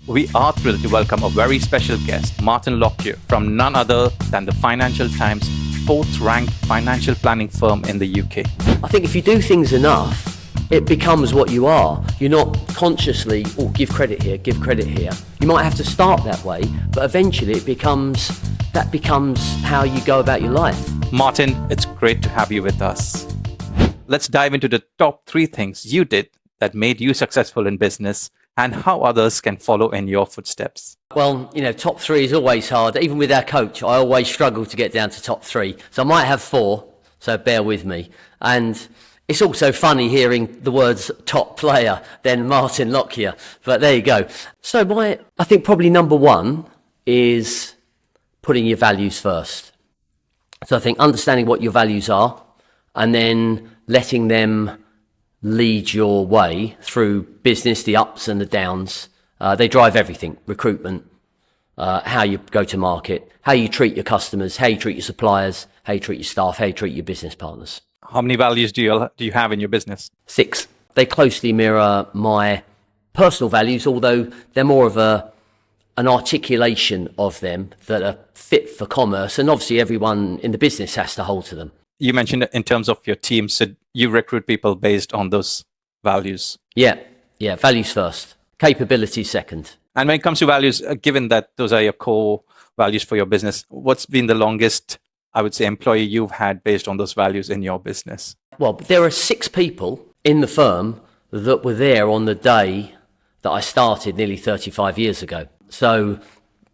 we are thrilled to welcome a very special guest, Martin Lockyer, from none other than the Financial Times' fourth-ranked financial planning firm in the UK. I think if you do things enough, it becomes what you are. You're not consciously, give credit here, give credit here. You might have to start that way, but eventually that becomes how you go about your life. Martin, it's great to have you with us. Let's dive into the top 3 things you did that made you successful in business and how others can follow in your footsteps. Well, top 3 is always hard. Even with our coach, I always struggle to get down to top 3. So I might have 4, so bear with me. And it's also funny hearing the words top player, then Martin Lockyer, but there you go. So I think probably number 1 is putting your values first. So I think understanding what your values are and then letting them lead your way through business, the ups and the downs. They drive everything, recruitment, how you go to market, how you treat your customers, how you treat your suppliers, how you treat your staff, how you treat your business partners. How many values do you have in your business? 6. They closely mirror my personal values, although they're more of an articulation of them that are fit for commerce, and obviously everyone in the business has to hold to them. You mentioned in terms of your team, so you recruit people based on those values. Yeah, values first, capabilities second. And when it comes to values, given that those are your core values for your business, what's been the longest, I would say, employee you've had based on those values in your business? Well, there are 6 people in the firm that were there on the day that I started nearly 35 years ago. So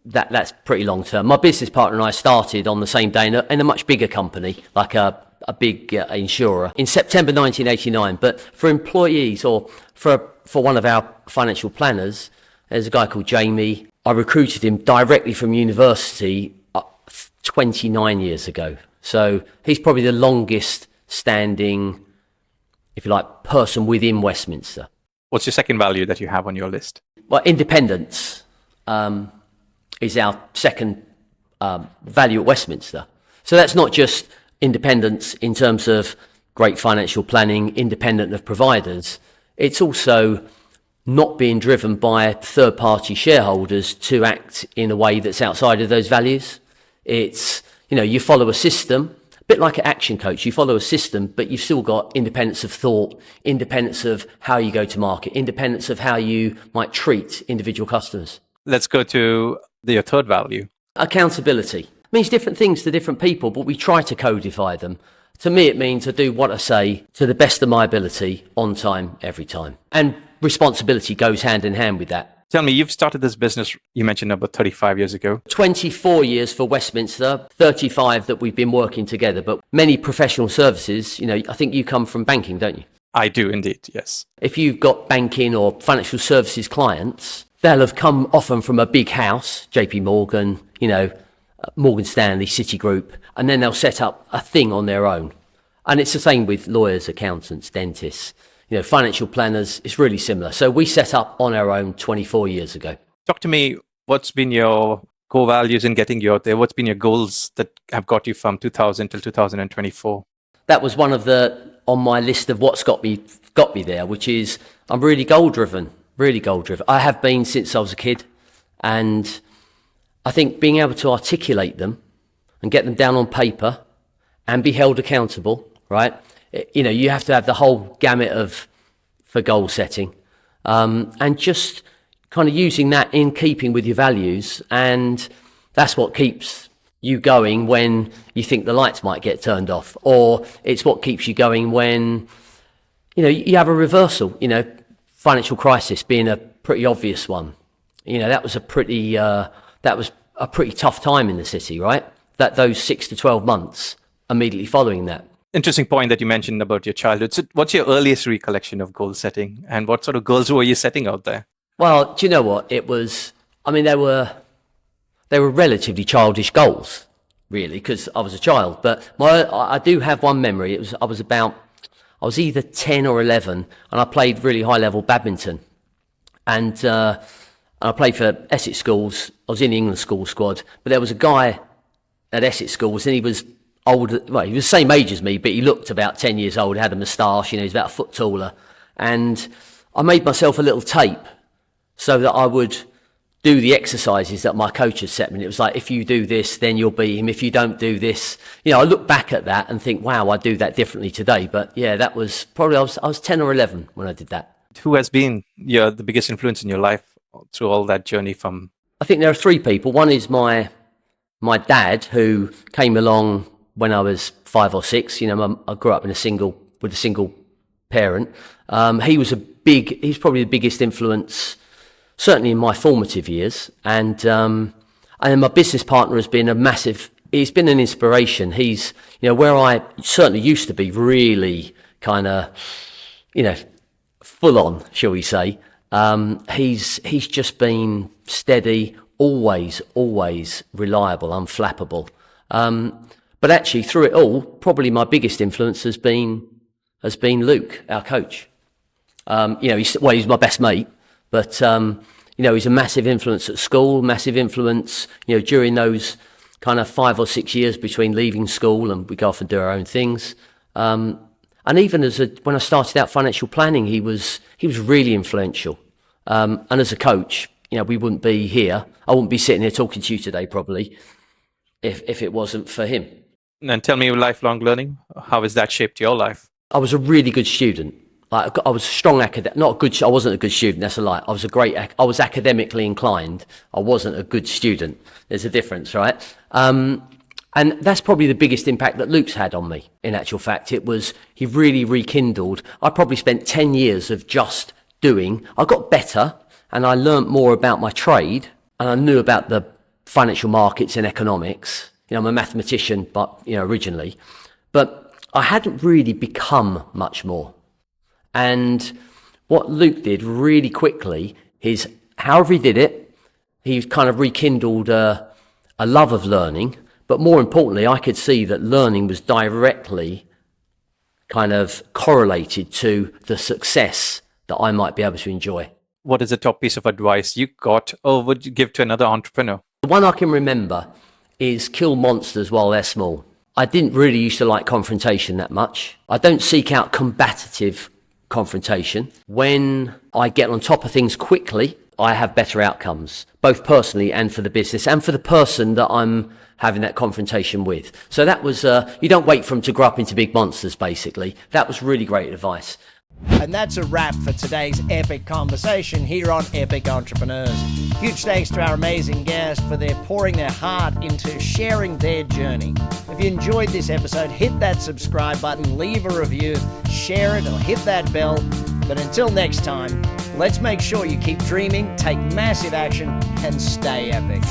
that's pretty long term. My business partner and I started on the same day in a much bigger company, like a big insurer, in September 1989. But for employees or for one of our financial planners, there's a guy called Jamie. I recruited him directly from university 29 years ago. So he's probably the longest standing, if you like, person within Westminster. What's your second value that you have on your list? Well, independence is our second value at Westminster. So that's not just independence in terms of great financial planning, independent of providers. It's also not being driven by third-party shareholders to act in a way that's outside of those values. It's, you follow a system, a bit like an Actioncoach. You follow a system, but you've still got independence of thought, independence of how you go to market, independence of how you might treat individual customers. Let's go to your third value. Accountability means different things to different people, but we try to codify them. To me, it means to do what I say to the best of my ability, on time, every time. And responsibility goes hand in hand with that. Tell me, you've started this business, you mentioned, about 35 years ago. 24 years for Westminster, 35 that we've been working together. But many professional services, I think you come from banking, don't you? I do indeed, yes. If you've got banking or financial services clients, they'll have come often from a big house, JP Morgan, Morgan Stanley, Citigroup, and then they'll set up a thing on their own. And it's the same with lawyers, accountants, dentists, financial planners. It's really similar. So we set up on our own 24 years ago. Talk to me, what's been your core values in getting you out there? What's been your goals that have got you from 2000 till 2024? That was one of on my list of what's got me there, which is I'm really goal driven. I have been since I was a kid, and I think being able to articulate them and get them down on paper and be held accountable, right? You have to have the whole gamut for goal setting, and just kind of using that in keeping with your values, and that's what keeps you going when you think the lights might get turned off, or it's what keeps you going when you have a reversal. Financial crisis being a pretty obvious one. That was a pretty tough time in the city, right? That those 6 to 12 months immediately following that. Interesting point that you mentioned about your childhood. So what's your earliest recollection of goal setting, and what sort of goals were you setting out there? Well, do you know what? They were relatively childish goals, really, because I was a child. But I do have one memory. I was either 10 or 11, and I played really high-level badminton. And I played for Essex Schools. I was in the England school squad. But there was a guy at Essex Schools, and he was older. Well, he was the same age as me, but he looked about 10 years old, had a moustache, he was about a foot taller. And I made myself a little tape so that I would do the exercises that my coach had set me. And it was like, if you do this, then you'll beat him. If you don't do this, I look back at that and think, wow, I do that differently today. But yeah, that was probably, I was 10 or 11 when I did that. Who has been the biggest influence in your life through all that journey from? I think there are three people. One is my dad, who came along when I was 5 or 6. I grew up with a single parent. He's probably the biggest influence, certainly in my formative years. And then my business partner has been he's been an inspiration. He's, where I certainly used to be really kind of, full on, shall we say. He's just been steady, always reliable, unflappable. But actually, through it all, probably my biggest influence has been Luke, our coach. He's my best mate, but he's a massive influence at school, massive influence, during those kind of 5 or 6 years between leaving school and we go off and do our own things. And even when I started out financial planning, he was really influential. And as a coach, we wouldn't be here. I wouldn't be sitting here talking to you today, probably, if it wasn't for him. And tell me, lifelong learning, how has that shaped your life? I was a really good student. I was a strong academic. I wasn't a good student. That's a lie. I was academically inclined. I wasn't a good student. There's a difference, right? And that's probably the biggest impact that Luke's had on me. In actual fact, he really rekindled. I probably spent 10 years of just doing. I got better and I learnt more about my trade and I knew about the financial markets and economics. I'm a mathematician, but originally, but I hadn't really become much more. And what Luke did really quickly is, however he did it, he kind of rekindled a love of learning. But more importantly, I could see that learning was directly kind of correlated to the success that I might be able to enjoy. What is the top piece of advice you got or would you give to another entrepreneur? The one I can remember is kill monsters while they're small. I didn't really used to like confrontation that much. I don't seek out combative confrontation. When I get on top of things quickly, I have better outcomes, both personally and for the business and for the person that I'm having that confrontation with. So that was, you don't wait for them to grow up into big monsters, basically. That was really great advice. And that's a wrap for today's epic conversation here on Epic Entrepreneurs. Huge thanks to our amazing guest for their pouring their heart into sharing their journey. If you enjoyed this episode, hit that subscribe button, leave a review, share it, or hit that bell. But until next time, let's make sure you keep dreaming, take massive action, and stay epic.